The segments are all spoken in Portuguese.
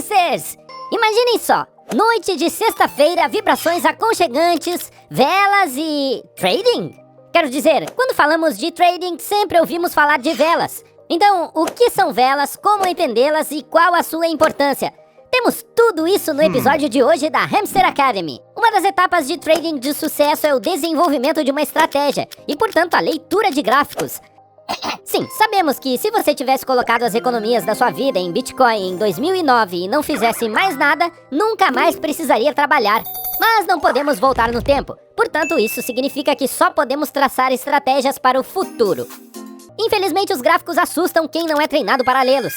Tracers! Imaginem só, noite de sexta-feira, vibrações aconchegantes, velas e... trading? Quero dizer, quando falamos de trading, sempre ouvimos falar de velas. Então, o que são velas, como entendê-las e qual a sua importância? Temos tudo isso no episódio de hoje da Hamster Academy. Uma das etapas de trading de sucesso é o desenvolvimento de uma estratégia e, portanto, a leitura de gráficos. Sim, sabemos que se você tivesse colocado as economias da sua vida em Bitcoin em 2009 e não fizesse mais nada, nunca mais precisaria trabalhar. Mas não podemos voltar no tempo. Portanto, isso significa que só podemos traçar estratégias para o futuro. Infelizmente, os gráficos assustam quem não é treinado para lê-los.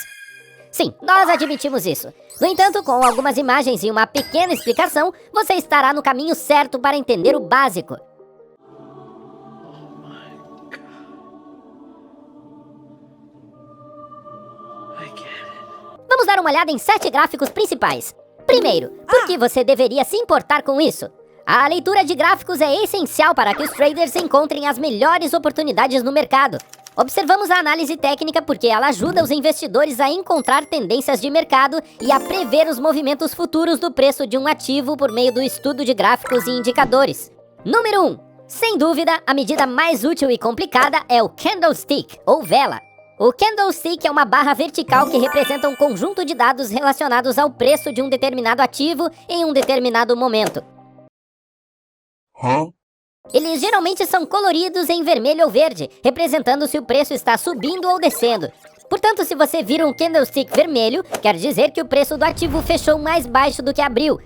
Sim, nós admitimos isso. No entanto, com algumas imagens e uma pequena explicação, você estará no caminho certo para entender o básico. Vamos dar uma olhada em 7 gráficos principais. Primeiro, por que você deveria se importar com isso? A leitura de gráficos é essencial para que os traders encontrem as melhores oportunidades no mercado. Observamos a análise técnica porque ela ajuda os investidores a encontrar tendências de mercado e a prever os movimentos futuros do preço de um ativo por meio do estudo de gráficos e indicadores. Número 1. Sem dúvida, a medida mais útil e complicada é o candlestick, ou vela. O candlestick é uma barra vertical que representa um conjunto de dados relacionados ao preço de um determinado ativo em um determinado momento. Eles geralmente são coloridos em vermelho ou verde, representando se o preço está subindo ou descendo. Portanto, se você vir um candlestick vermelho, quer dizer que o preço do ativo fechou mais baixo do que abriu.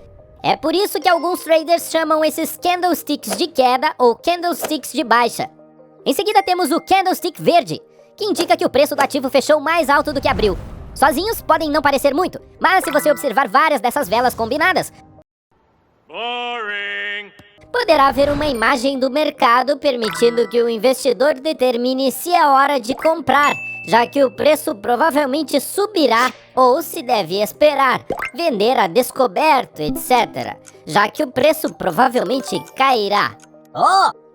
É por isso que alguns traders chamam esses candlesticks de queda ou candlesticks de baixa. Em seguida temos o candlestick verde, que indica que o preço do ativo fechou mais alto do que abriu. Sozinhos podem não parecer muito, mas se você observar várias dessas velas combinadas, poderá ver uma imagem do mercado permitindo que o investidor determine se é hora de comprar, já que o preço provavelmente subirá ou se deve esperar, vender a descoberto, etc., já que o preço provavelmente cairá.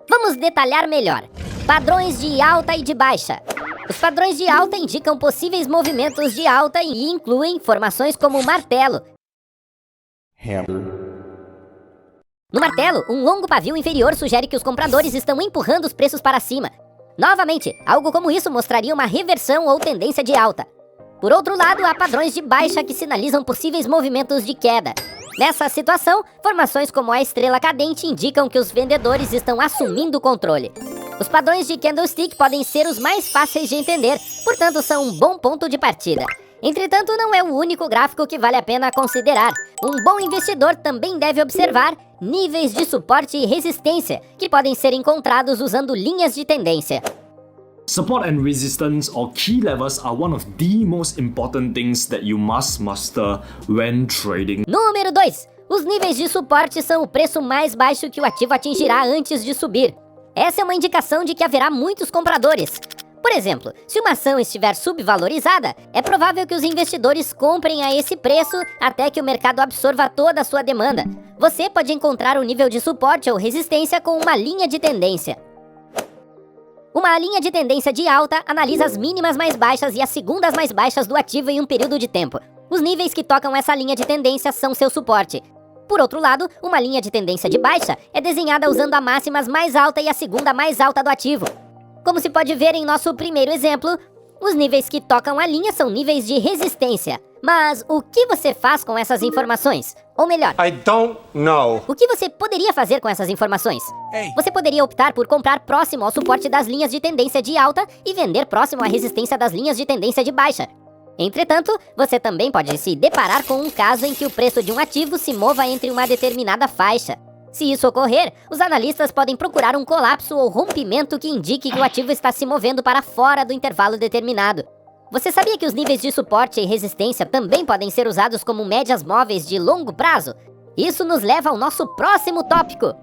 Vamos detalhar melhor. Padrões de alta e de baixa. Os padrões de alta indicam possíveis movimentos de alta e incluem formações como martelo. No martelo, um longo pavio inferior sugere que os compradores estão empurrando os preços para cima. Novamente, algo como isso mostraria uma reversão ou tendência de alta. Por outro lado, há padrões de baixa que sinalizam possíveis movimentos de queda. Nessa situação, formações como a estrela cadente indicam que os vendedores estão assumindo o controle. Os padrões de candlestick podem ser os mais fáceis de entender, portanto são um bom ponto de partida. Entretanto, não é o único gráfico que vale a pena considerar. Um bom investidor também deve observar níveis de suporte e resistência, que podem ser encontrados usando linhas de tendência. Support and resistance or key levels are one of the most important things that you must master when trading. Número 2. Os níveis de suporte são o preço mais baixo que o ativo atingirá antes de subir. Essa é uma indicação de que haverá muitos compradores. Por exemplo, se uma ação estiver subvalorizada, é provável que os investidores comprem a esse preço até que o mercado absorva toda a sua demanda. Você pode encontrar o nível de suporte ou resistência com uma linha de tendência. Uma linha de tendência de alta analisa as mínimas mais baixas e as segundas mais baixas do ativo em um período de tempo. Os níveis que tocam essa linha de tendência são seu suporte. Por outro lado, uma linha de tendência de baixa é desenhada usando a máximas mais alta e a segunda mais alta do ativo. Como se pode ver em nosso primeiro exemplo, os níveis que tocam a linha são níveis de resistência. Mas o que você faz com essas informações? Ou melhor, I don't know. O que você poderia fazer com essas informações? Você poderia optar por comprar próximo ao suporte das linhas de tendência de alta e vender próximo à resistência das linhas de tendência de baixa. Entretanto, você também pode se deparar com um caso em que o preço de um ativo se mova entre uma determinada faixa. Se isso ocorrer, os analistas podem procurar um colapso ou rompimento que indique que o ativo está se movendo para fora do intervalo determinado. Você sabia que os níveis de suporte e resistência também podem ser usados como médias móveis de longo prazo? Isso nos leva ao nosso próximo tópico.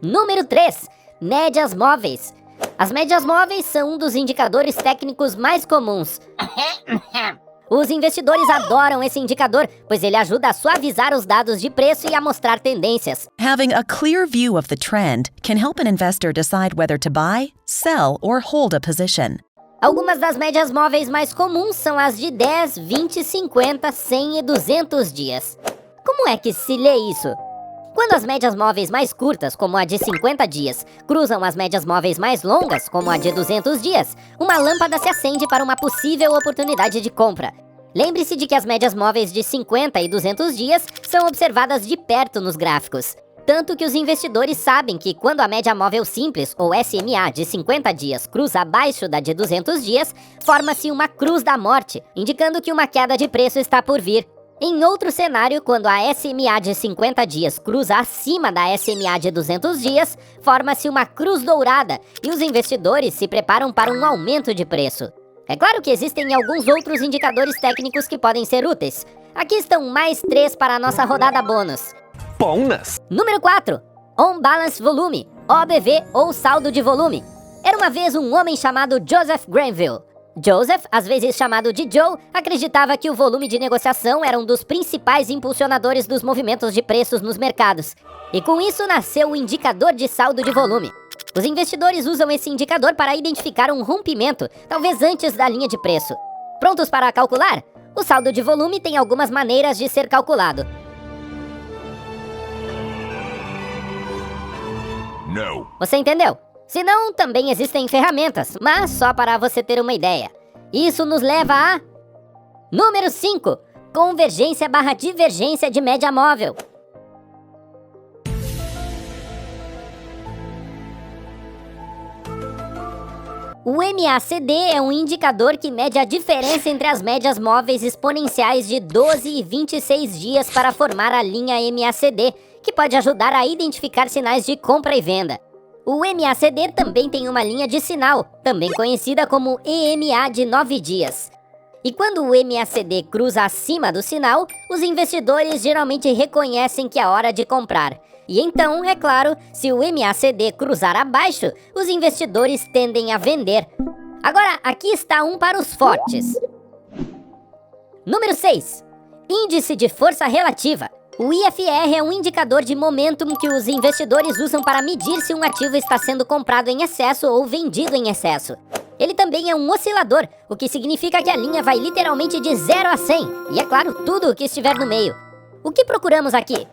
Número 3. Médias móveis. As médias móveis são um dos indicadores técnicos mais comuns. Os investidores adoram esse indicador, pois ele ajuda a suavizar os dados de preço e a mostrar tendências. Having a clear view of the trend can help an investor decide whether to buy, sell, or hold a position. Algumas das médias móveis mais comuns são as de 10, 20, 50, 100 e 200 dias. Como é que se lê isso? Quando as médias móveis mais curtas, como a de 50 dias, cruzam as médias móveis mais longas, como a de 200 dias, uma lâmpada se acende para uma possível oportunidade de compra. Lembre-se de que as médias móveis de 50 e 200 dias são observadas de perto nos gráficos. Tanto que os investidores sabem que quando a média móvel simples, ou SMA, de 50 dias cruza abaixo da de 200 dias, forma-se uma cruz da morte, indicando que uma queda de preço está por vir. Em outro cenário, quando a SMA de 50 dias cruza acima da SMA de 200 dias, forma-se uma cruz dourada e os investidores se preparam para um aumento de preço. É claro que existem alguns outros indicadores técnicos que podem ser úteis. Aqui estão mais 3 para a nossa rodada bônus. Bônus! Número 4. On Balance Volume, OBV ou saldo de volume. Era uma vez um homem chamado Joseph Granville. Joseph, às vezes chamado de Joe, acreditava que o volume de negociação era um dos principais impulsionadores dos movimentos de preços nos mercados. E com isso nasceu o indicador de saldo de volume. Os investidores usam esse indicador para identificar um rompimento, talvez antes da linha de preço. Prontos para calcular? O saldo de volume tem algumas maneiras de ser calculado. Não. Você entendeu? Se não, também existem ferramentas, mas só para você ter uma ideia. Isso nos leva a... Número 5. Convergência/divergência de média móvel. O MACD é um indicador que mede a diferença entre as médias móveis exponenciais de 12 e 26 dias para formar a linha MACD, que pode ajudar a identificar sinais de compra e venda. O MACD também tem uma linha de sinal, também conhecida como EMA de 9 dias. E quando o MACD cruza acima do sinal, os investidores geralmente reconhecem que é hora de comprar. E então, é claro, se o MACD cruzar abaixo, os investidores tendem a vender. Agora, aqui está um para os fortes. Número 6. Índice de força relativa. O IFR é um indicador de momentum que os investidores usam para medir se um ativo está sendo comprado em excesso ou vendido em excesso. Ele também é um oscilador, o que significa que a linha vai literalmente de 0 a 100, e é claro, tudo o que estiver no meio. O que procuramos aqui?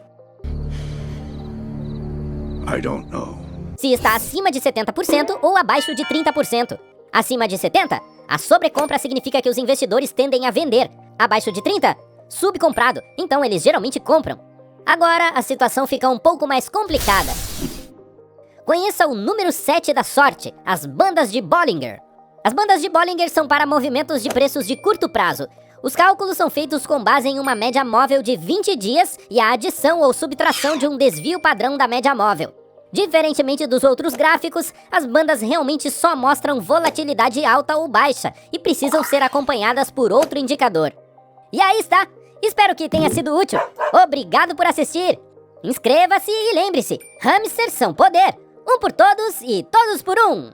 I don't know. Se está acima de 70% ou abaixo de 30%. Acima de 70%, a sobrecompra significa que os investidores tendem a vender. Abaixo de 30%, subcomprado, então eles geralmente compram. Agora a situação fica um pouco mais complicada. Conheça o número 7 da sorte, as bandas de Bollinger. As bandas de Bollinger são para movimentos de preços de curto prazo. Os cálculos são feitos com base em uma média móvel de 20 dias e a adição ou subtração de um desvio padrão da média móvel. Diferentemente dos outros gráficos, as bandas realmente só mostram volatilidade alta ou baixa e precisam ser acompanhadas por outro indicador. E aí está! Espero que tenha sido útil. Obrigado por assistir. Inscreva-se e lembre-se, hamsters são poder. Um por todos e todos por um.